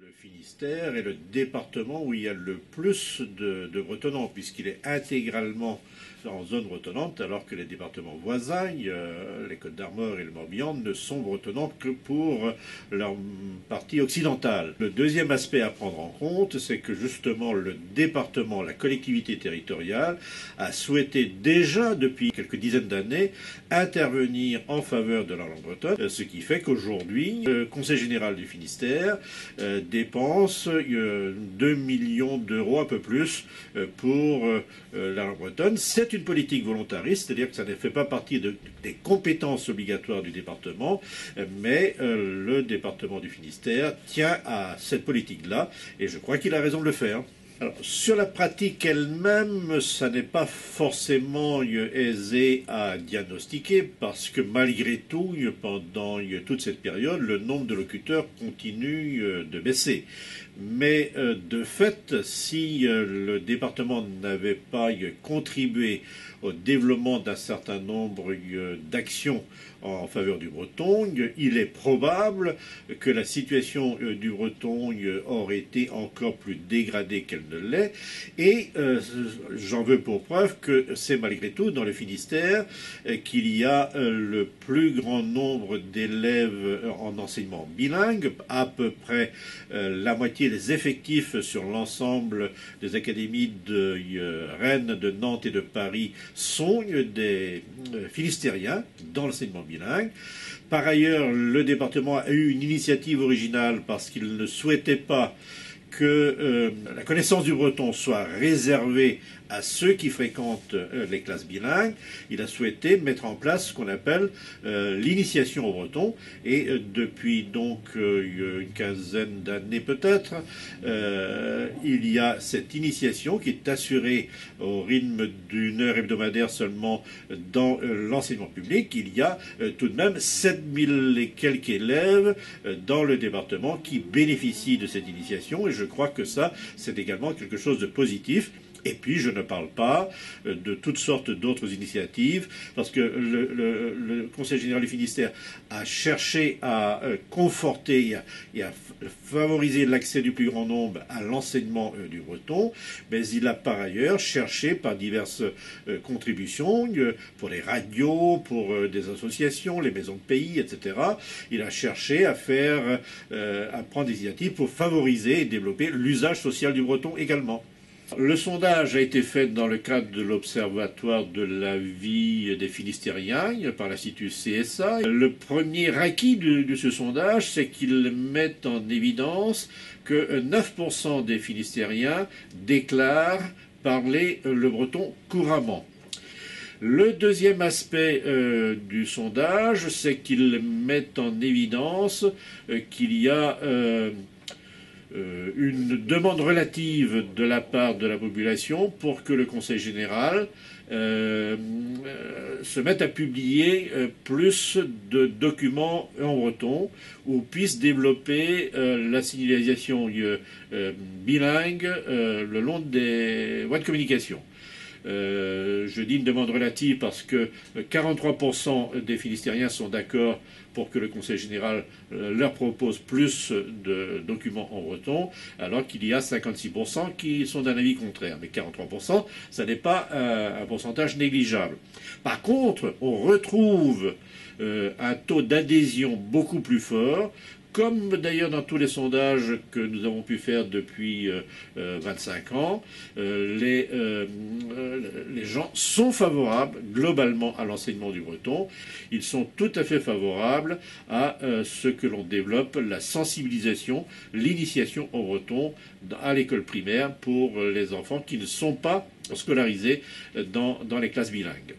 Le Finistère est le département où il y a le plus de bretonnants, puisqu'il est intégralement en zone bretonnante, alors que les départements voisins, les Côtes-d'Armor et le Morbihan, ne sont bretonnants que pour leur partie occidentale. Le deuxième aspect à prendre en compte, c'est que justement le département, la collectivité territoriale, a souhaité déjà depuis quelques dizaines d'années intervenir en faveur de la langue bretonne, ce qui fait qu'aujourd'hui, le Conseil général du Finistère dépense 2 millions d'euros, un peu plus, pour la langue bretonne. C'est une politique volontariste, c'est-à-dire que ça ne fait pas partie des compétences obligatoires du département, mais le département du Finistère tient à cette politique-là, et je crois qu'il a raison de le faire. Alors, sur la pratique elle-même, ça n'est pas forcément aisé à diagnostiquer parce que malgré tout, pendant toute cette période, le nombre de locuteurs continue de baisser. Mais de fait, si le département n'avait pas contribué au développement d'un certain nombre d'actions en faveur du breton, il est probable que la situation du breton aurait été encore plus dégradée qu'elle ne l'est. Et j'en veux pour preuve que c'est malgré tout dans le Finistère qu'il y a le plus grand nombre d'élèves en enseignement bilingue, à peu près la moitié des effectifs sur l'ensemble des académies de Rennes, de Nantes et de Paris sont des Finistériens dans l'enseignement bilingue. Par ailleurs, le département a eu une initiative originale parce qu'il ne souhaitait pas que la connaissance du breton soit réservée à ceux qui fréquentent les classes bilingues. Il a souhaité mettre en place ce qu'on appelle l'initiation au breton. Et depuis donc une quinzaine d'années peut-être, il y a cette initiation qui est assurée au rythme d'une heure hebdomadaire seulement dans l'enseignement public. Il y a tout de même 7000 et quelques élèves dans le département qui bénéficient de cette initiation. Et je crois que ça, c'est également quelque chose de positif. Et puis, je ne parle pas de toutes sortes d'autres initiatives, parce que le Conseil général du Finistère a cherché à conforter et à favoriser l'accès du plus grand nombre à l'enseignement du breton, mais il a par ailleurs cherché par diverses contributions, pour les radios, pour des associations, les maisons de pays, etc. Il a cherché à prendre des initiatives pour favoriser et développer l'usage social du breton également. Le sondage a été fait dans le cadre de l'Observatoire de la vie des Finistériens par l'Institut CSA. Le premier acquis de ce sondage, c'est qu'il met en évidence que 9% des Finistériens déclarent parler le breton couramment. Le deuxième aspect du sondage, c'est qu'il met en évidence qu'il y a une demande relative de la part de la population pour que le Conseil général se mette à publier plus de documents en breton ou puisse développer la signalisation bilingue le long des voies de communication. Je dis une demande relative parce que 43% des Finistériens sont d'accord pour que le Conseil général leur propose plus de documents en breton, alors qu'il y a 56% qui sont d'un avis contraire. Mais 43%, ça n'est pas un pourcentage négligeable. Par contre, on retrouve un taux d'adhésion beaucoup plus fort, comme d'ailleurs dans tous les sondages que nous avons pu faire depuis 25 ans, les gens sont favorables globalement à l'enseignement du breton. Ils sont tout à fait favorables à ce que l'on développe la sensibilisation, l'initiation au breton à l'école primaire pour les enfants qui ne sont pas scolarisés dans les classes bilingues.